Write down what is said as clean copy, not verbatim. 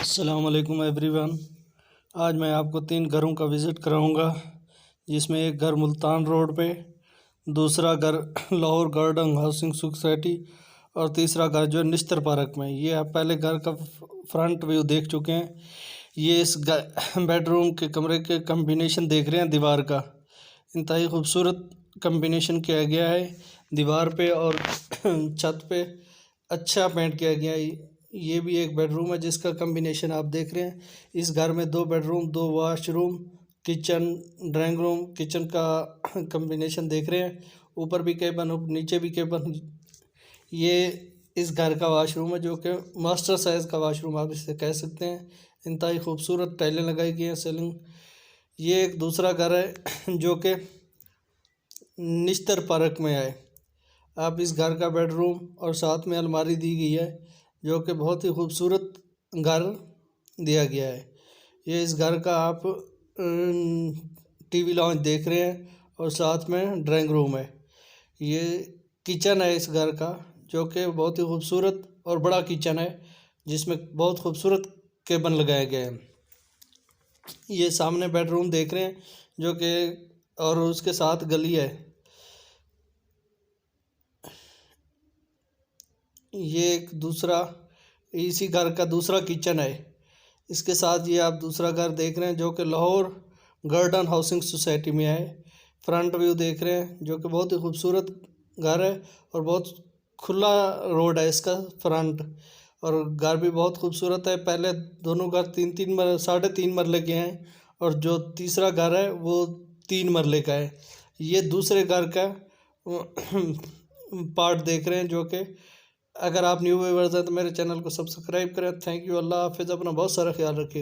अस्सलाम वालेकुम एवरीवन। आज मैं आपको 3 घरों का विज़िट कराऊंगा, जिसमें एक घर मुल्तान रोड पे, दूसरा घर लाहौर गार्डन हाउसिंग सोसाइटी और तीसरा घर जो है निश्तर पार्क में। ये आप पहले घर का फ्रंट व्यू देख चुके हैं। ये इस बेडरूम के कमरे के कम्बिनेशन देख रहे हैं। दीवार का इंतहाई खूबसूरत कम्बिनेशन किया गया है दीवार पे और छत पे अच्छा पेंट किया गया है। ये भी एक बेडरूम है जिसका कम्बिनेशन आप देख रहे हैं। इस घर में 2 bedroom, 2 washroom, kitchen, drawing room, kitchen का कम्बिनेशन देख रहे हैं। ऊपर भी केबन, नीचे भी केबन। ये इस घर का वाशरूम है जो कि मास्टर साइज़ का वाशरूम आप इसे कह सकते हैं। इंतहाई खूबसूरत टाइलें लगाई गई हैं, सीलिंग। ये एक दूसरा घर है जो कि निश्तर पार्क में है। आप इस घर का बेडरूम और साथ में अलमारी दी गई है जो कि बहुत ही खूबसूरत घर दिया गया है। ये इस घर का आप टीवी लॉन्च देख रहे हैं और साथ में ड्राइंग रूम है। ये किचन है इस घर का जो कि बहुत ही खूबसूरत और बड़ा किचन है, जिसमें बहुत खूबसूरत केबन लगाए गए हैं। ये सामने बेडरूम देख रहे हैं जो कि और उसके साथ गली है। ये एक दूसरा इसी घर का दूसरा किचन है। इसके साथ ये आप दूसरा घर देख रहे हैं जो कि लाहौर गार्डन हाउसिंग सोसाइटी में है। फ्रंट व्यू देख रहे हैं जो कि बहुत ही खूबसूरत घर है और बहुत खुला रोड है इसका फ्रंट। और घर भी बहुत खूबसूरत है। पहले दोनों घर 3-3 साढ़े 3 मरले के हैं और जो तीसरा घर है वो 3 मरले का है। ये दूसरे घर का पार्ट देख रहे हैं जो कि अगर आप न्यू व्यूअर्स हैं तो मेरे चैनल को सब्सक्राइब करें। Thank you. अल्लाह हाफिज़। अपना बहुत सारा ख्याल रखिएगा।